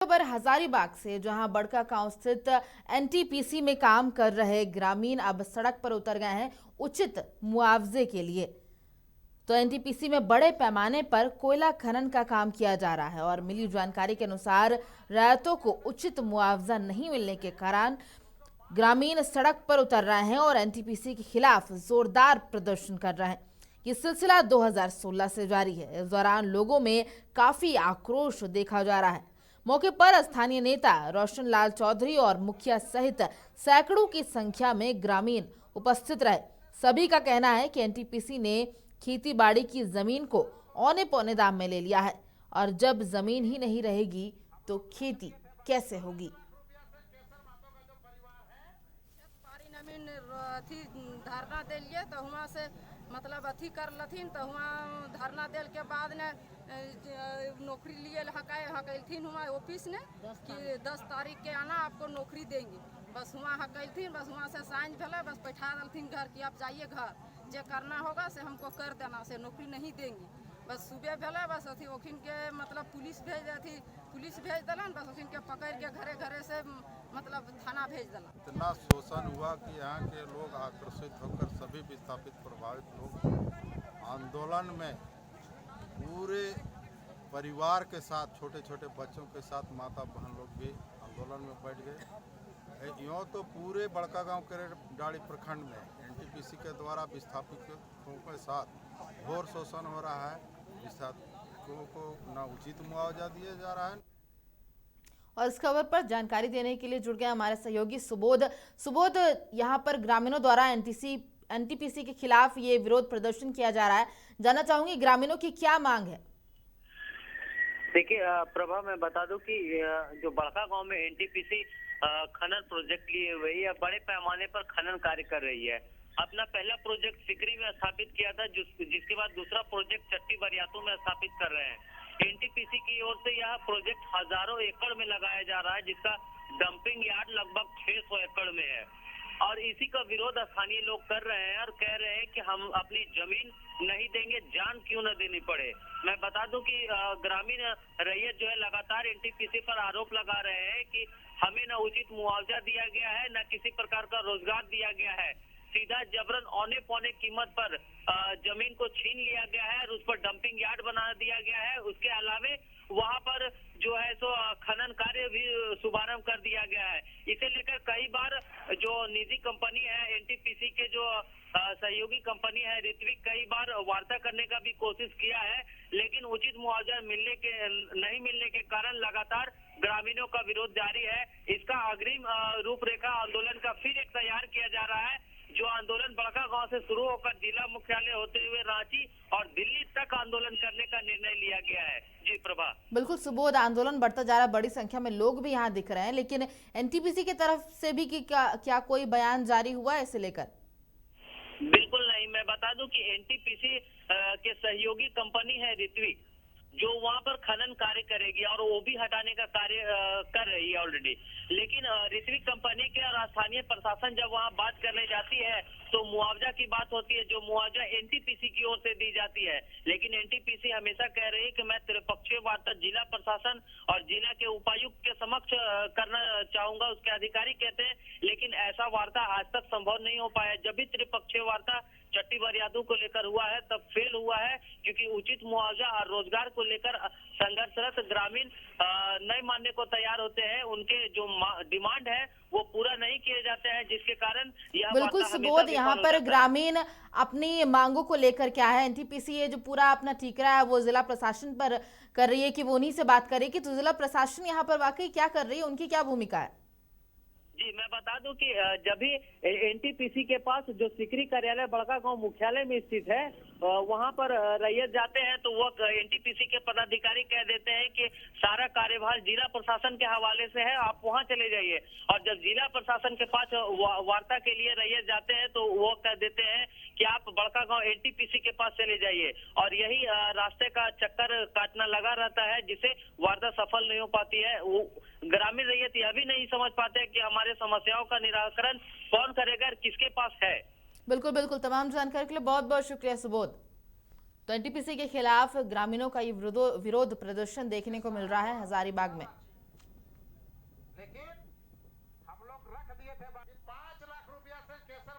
खबर हजारीबाग से, जहां बड़का गांव स्थित एनटीपीसी में काम कर रहे ग्रामीण अब सड़क पर उतर गए हैं उचित मुआवजे के लिए। तो एनटीपीसी में बड़े पैमाने पर कोयला खनन का काम किया जा रहा है और मिली जानकारी के अनुसार रायतों को उचित मुआवजा नहीं मिलने के कारण ग्रामीण सड़क पर उतर रहे हैं और एनटीपीसी के खिलाफ जोरदार प्रदर्शन कर रहे हैं। ये सिलसिला 2016 से जारी है। इस दौरान लोगों में काफी आक्रोश देखा जा रहा है। मौके पर स्थानीय नेता रोशन लाल चौधरी और मुखिया सहित सैकड़ों की संख्या में ग्रामीण उपस्थित रहे। सभी का कहना है कि एनटीपीसी ने खेती बाड़ी की जमीन को औने पौने दाम में ले लिया है और जब जमीन ही नहीं रहेगी तो खेती कैसे होगी। अथी धरना दिलिए तो वहाँ से मतलब अथी कर लथिन तो वहाँ धरना दिल के बाद ने नौकरी लिए हकैलथिन वहाँ ऑफिस ने कि 10 तारीख के आना, आपको नौकरी देंगे। बस वहाँ हकैलथिन, बस वहाँ से साइन भले, बस बैठा दलथिन घर कि आप जाइए घर, जो करना होगा से हमको कर देना, से नौकरी नहीं देंगे। बस सुबह भले बस अथी ओखिन के मतलब पुलिस भेज दलन, बस ओखिन के पकड़ के घरे घरे से मतलब थाना भेज दलन। इतना शोषण हुआ कि यहाँ के लोग आकर्षित होकर सभी विस्थापित प्रभावित लोग आंदोलन में पूरे परिवार के साथ, छोटे छोटे बच्चों के साथ, माता बहन लोग भी आंदोलन में बैठ गए। यूँ तो पूरे बड़का गांव के डाड़ी प्रखंड में एनटीपीसी के द्वारा विस्थापितों के साथ घोर शोषण हो रहा है। विस्थापितों को न उचित मुआवजा दिया जा रहा है। और इस खबर पर जानकारी देने के लिए जुड़ गए हमारे सहयोगी सुबोध। यहाँ पर ग्रामीणों द्वारा एनटीपीसी के खिलाफ ये विरोध प्रदर्शन किया जा रहा है। जानना चाहूंगी ग्रामीणों की क्या मांग है। देखिए प्रभा, मैं बता दूं कि जो बड़का गांव में एनटीपीसी खनन प्रोजेक्ट लिए हुए या बड़े पैमाने पर खनन कार्य कर रही है। अपना पहला प्रोजेक्ट सिकरी में स्थापित किया था, जिसके बाद दूसरा प्रोजेक्ट चट्टी बरियातों में स्थापित कर रहे हैं। एनटीपीसी की ओर से यह प्रोजेक्ट हजारों एकड़ में लगाया जा रहा है, जिसका डंपिंग यार्ड लगभग 600 एकड़ में है और इसी का विरोध स्थानीय लोग कर रहे हैं और कह रहे हैं कि हम अपनी जमीन नहीं देंगे, जान क्यों न देनी पड़े। मैं बता दूं कि ग्रामीण रैयत जो है लगातार एनटीपीसी पर आरोप लगा रहे हैं कि हमें न उचित मुआवजा दिया गया है, न किसी प्रकार का रोजगार दिया गया है। सीधा जबरन औने पौने कीमत पर जमीन को छीन लिया गया है और उस पर डंपिंग यार्ड बना दिया गया है। उसके अलावे वहां पर जो है सो खनन कार्य भी शुभारंभ कर दिया गया है। इसे लेकर कई बार जो निजी कंपनी है, एनटीपीसी के जो सहयोगी कंपनी है ऋत्विक, कई बार वार्ता करने का भी कोशिश किया है, लेकिन उचित मुआवजा नहीं मिलने के कारण लगातार ग्रामीणों का विरोध जारी है। इसका अग्रिम रूपरेखा आंदोलन का फिर एक तैयार किया जा रहा है, जो आंदोलन बड़का गांव से शुरू होकर जिला मुख्यालय होते हुए रांची और दिल्ली तक आंदोलन करने का निर्णय लिया गया है। जी प्रभा। बिल्कुल सुबोध, आंदोलन बढ़ता जा रहा है, बड़ी संख्या में लोग भी यहाँ दिख रहे हैं, लेकिन एनटीपीसी की तरफ से भी क्या कोई बयान जारी हुआ है इसे लेकर? बिल्कुल नहीं। मैं बता दूं कि एनटीपीसी के सहयोगी कंपनी है ऋत्विक, जो वहां पर खनन कार्य करेगी और वो भी हटाने का कार्य कर रही है ऑलरेडी। लेकिन ऋत्विक कंपनी के और स्थानीय प्रशासन जब वहां बात करने जाती है तो मुआवजा की बात होती है, जो मुआवजा एनटीपीसी की ओर से दी जाती है। लेकिन एनटीपीसी हमेशा कह रही है कि मैं त्रिपक्षीय वार्ता जिला प्रशासन और जिला के उपायुक्त के समक्ष करना चाहूंगा, उसके अधिकारी कहते हैं, लेकिन ऐसा वार्ता आज तक संभव नहीं हो पाया। जब भी त्रिपक्षीय वार्ता चट्टी बरियातों को लेकर हुआ है तब फेल हुआ है, क्योंकि उचित मुआवजा और रोजगार को लेकर संघर्षरत ग्रामीण नहीं मानने को तैयार होते हैं। उनके जो डिमांड है वो पूरा नहीं किए जाते हैं, जिसके कारण यह बिल्कुल सुबोध, यहाँ पर ग्रामीण अपनी मांगों को लेकर क्या है, एनटीपीसी ये जो पूरा अपना ठीकरा है वो जिला प्रशासन पर कर रही है कि वो उन्हीं से बात करेगी, तो जिला प्रशासन यहाँ पर वाकई क्या कर रही है, उनकी क्या भूमिका है? जी मैं बता दूं कि जब भी एनटीपीसी के पास जो सिकरी कार्यालय बड़का गांव मुख्यालय में स्थित है वहां पर रैयत जाते हैं तो वो एनटीपीसी के पदाधिकारी कह देते हैं कि सारा कार्यभार जिला प्रशासन के हवाले से है, आप वहां चले जाइए। और जब जिला प्रशासन के पास वार्ता के लिए रैयत जाते हैं तो वो कह देते हैं कि आप बड़का गांव एनटीपीसी के पास चले जाइए। और यही रास्ते का चक्कर काटना लगा रहता है, जिससे वार्ता सफल नहीं हो पाती है। वो ग्रामीण रैयत यह भी नहीं समझ पाते कि हमारे समस्याओं का निराकरण कौन करेगा, किसके पास है। बिल्कुल बिल्कुल, तमाम जानकारी के लिए बहुत बहुत शुक्रिया सुबोध। तो एनटीपीसी के खिलाफ ग्रामीणों का ये विरोध प्रदर्शन देखने को मिल रहा है हजारीबाग में। थे 5 लाख रुपया से केसर